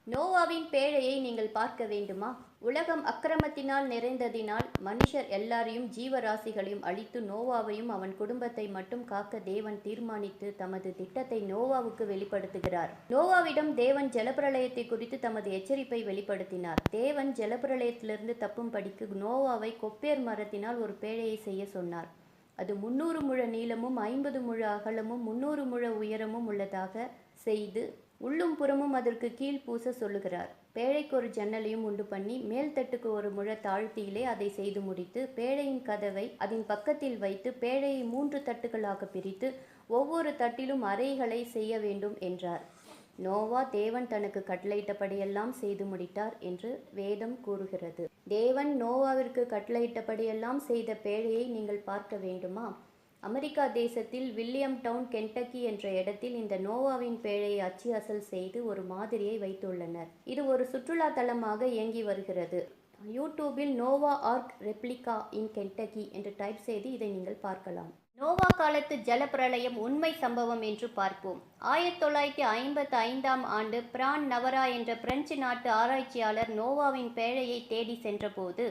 நோவாவின் பேழையை நீங்கள் பார்க்க வேண்டுமா? உலகம் அக்கிரமத்தினால் நிறைந்ததினால் மனுஷர் எல்லாரையும் ஜீவராசிகளையும் அழித்து நோவாவையும் அவன் குடும்பத்தை மட்டும் காக்க தேவன் தீர்மானித்து தமது திட்டத்தை நோவாவுக்கு வெளிப்படுத்துகிறார். நோவாவிடம் தேவன் ஜலப்பிரளயத்தை குறித்து தமது எச்சரிப்பை வெளிப்படுத்தினார். தேவன் ஜலப்பிரளயத்திலிருந்து தப்பும்படிக்கு நோவாவை கொப்பேர் மரத்தினால் ஒரு பேழையை செய்ய சொன்னார். அது 300 முழ நீளமும் 50 முழ அகலமும் 300 முழ உயரமும் உள்ளதாக செய்து உள்ளும் புறமும் அதற்கு கீழ் பூச சொல்லுகிறார். பேழைக்கு ஒரு ஜன்னலையும் உண்டு பண்ணி மேல்தட்டுக்கு ஒரு முழ தாழ்த்தியிலே அதை செய்து முடித்து பேழையின் கதவை அதன் பக்கத்தில் வைத்து பேழையை 3 தட்டுகளாக பிரித்து ஒவ்வொரு தட்டிலும் அறைகளை செய்ய வேண்டும் என்றார். நோவா தேவன் தனக்கு கட்டளையிட்டபடியெல்லாம் செய்து முடித்தார் என்று வேதம் கூறுகிறது. தேவன் நோவாவிற்கு கட்டளையிட்டபடியெல்லாம் செய்த பேழையை நீங்கள் பார்க்க வேண்டுமா? அமெரிக்கா தேசத்தில் வில்லியம் டவுன், கென்டக்கி என்ற இடத்தில் இந்த நோவாவின் பேழையை அச்சு அசல் செய்து ஒரு மாதிரியை வைத்துள்ளனர். இது ஒரு சுற்றுலா தலமாக இயங்கி வருகிறது. யூடியூபில் நோவா ஆர்க் ரெப்ளிகா இன் கென்டக்கி என்று டைப் செய்து இதை நீங்கள் பார்க்கலாம். நோவா காலத்து ஜலப்பிரளயம் உண்மை சம்பவம் என்று பார்ப்போம். 1955ஆம் ஆண்டு பிரான் நவரா என்ற பிரெஞ்சு நாட்டு ஆராய்ச்சியாளர் நோவாவின் பேழையை தேடி சென்றபோது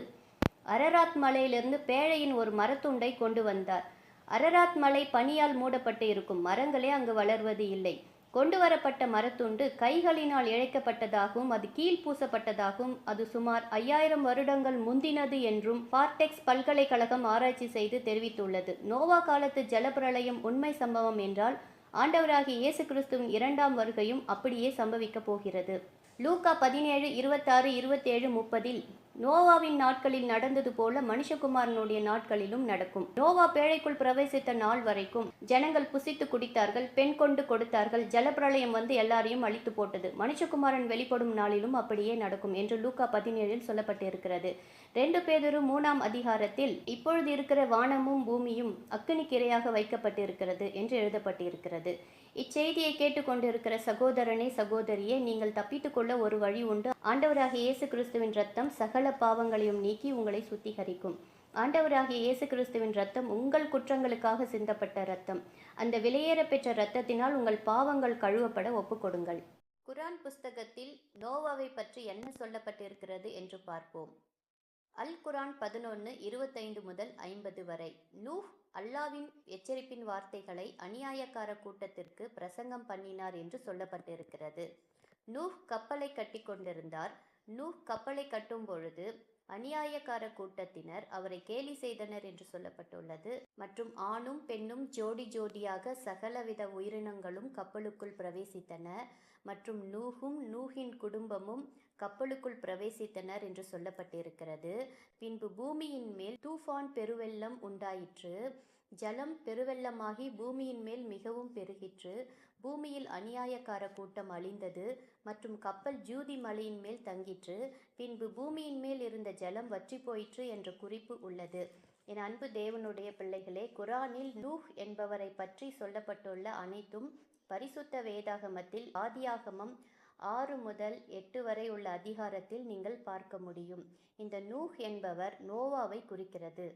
அரராத் மலையிலிருந்து பேழையின் ஒரு மரத்துண்டை கொண்டு வந்தார். அரராத் மலை பனியால் மூடப்பட்டு இருக்கும். மரங்களே அங்கு வளர்வது இல்லை. கொண்டு வரப்பட்ட மரத்துண்டு கைகளினால் இழைக்கப்பட்டதாகவும் அது கீழ் பூசப்பட்டதாகவும் அது சுமார் 5000 வருடங்கள் முந்தினது என்றும் பார்டெக்ஸ் பல்கலைக்கழகம் ஆராய்ச்சி செய்து தெரிவித்துள்ளது. நோவா காலத்து ஜலப்பிரளயம் உண்மை சம்பவம் என்றால் ஆண்டவராகிய இயேசு கிறிஸ்துவின் 2ஆம் வருகையும் அப்படியே சம்பவிக்கப் போகிறது. லூக்கா 17, 26, 27, 30 நோவாவின் நாட்களில் நடந்தது போல மனுஷகுமாரனுடைய நாட்களிலும் நடக்கும். நோவா பேழைக்குள் பிரவேசித்த நாள் வரைக்கும் ஜனங்கள் புசித்து குடித்தார்கள், பெண் கொண்டு கொடுத்தார்கள். ஜலப்பிரளயம் வந்து எல்லாரையும் அழித்து போட்டது. மனுஷகுமாரன் வெளிப்படும் நாளிலும் அப்படியே நடக்கும் என்று லூக்கா 17 சொல்லப்பட்டிருக்கிறது. 2 பேதுரு 3ஆம் அதிகாரத்தில் இப்பொழுது இருக்கிற வானமும் பூமியும் அக்கினிக்கு இரையாக வைக்கப்பட்டிருக்கிறது என்று எழுதப்பட்டிருக்கிறது. இச்செய்தியை கேட்டுக்கொண்டிருக்கிற சகோதரனே, சகோதரியே, நீங்கள் தப்பித்துக் கொள்ள ஒரு வழி உண்டு. ஆண்டவராகிய இயேசு கிறிஸ்துவின் இரத்தம் சகல பாவங்களையும் நீக்கி உங்களை சுத்திகரிக்கும். ஆண்டவராகிய இயேசு கிறிஸ்துவின் இரத்தம் உங்கள் குற்றங்களுக்காக சிந்தப்பட்ட இரத்தம். அந்த விலையேற பெற்ற இரத்தத்தினால் உங்கள் பாவங்கள் கழுவப்பட ஒப்புக்கொடுங்கள். குர்ஆன் புஸ்தகத்தில் நோவாவை பற்றி என்ன சொல்லப்பட்டிருக்கிறது என்று பார்ப்போம். அல் குர்ஆன் 11, 25 முதல் 50 வரை. நூஹ் அல்லாவின் எச்சரிப்பின் வார்த்தைகளை அநியாயக்கார கூட்டத்திற்கு பிரசங்கம் பண்ணினார் என்று சொல்லப்பட்டிருக்கிறது. நூஹ் கப்பலை கட்டி கொண்டிருந்தார். நூஹ் கப்பலை கட்டும் பொழுது அநியாயக்கார கூட்டத்தினர் அவரை கேலி செய்தனர் என்று சொல்லப்பட்டுள்ளது. மற்றும் ஆணும் பெண்ணும் ஜோடி ஜோடியாக சகலவித உயிரினங்களும் கப்பலுக்குள் பிரவேசித்தன. மற்றும் நூஹும் நூஹின் குடும்பமும் கப்பலுக்குள் பிரவேசித்தனர் என்று சொல்லப்பட்டிருக்கிறது. பின்பு பூமியின் மேல் தூஃபான் பெருவெள்ளம் உண்டாயிற்று. ஜலம் பெருவெள்ளமாகி பூமியின் மேல் மிகவும் பெருகிற்று. பூமியில் அநியாயக்கார கூட்டம் அழிந்தது. மற்றும் கப்பல் ஜூதி மலையின் மேல் தங்கிற்று. பின்பு பூமியின் மேல் இருந்த ஜலம் வற்றி போயிற்று என்ற குறிப்பு உள்ளது. என் அன்பு தேவனுடைய பிள்ளைகளே, குர்ஆனில் நூஹ் என்பவரை பற்றி சொல்லப்பட்டுள்ள அனைத்தும் பரிசுத்த வேதாகமத்தில் ஆதியாகமம் 6 முதல் 8 வரை உள்ள அதிகாரத்தில் நீங்கள் பார்க்க முடியும். இந்த நூஹ் என்பவர் நோவாவை குறிக்கிறது.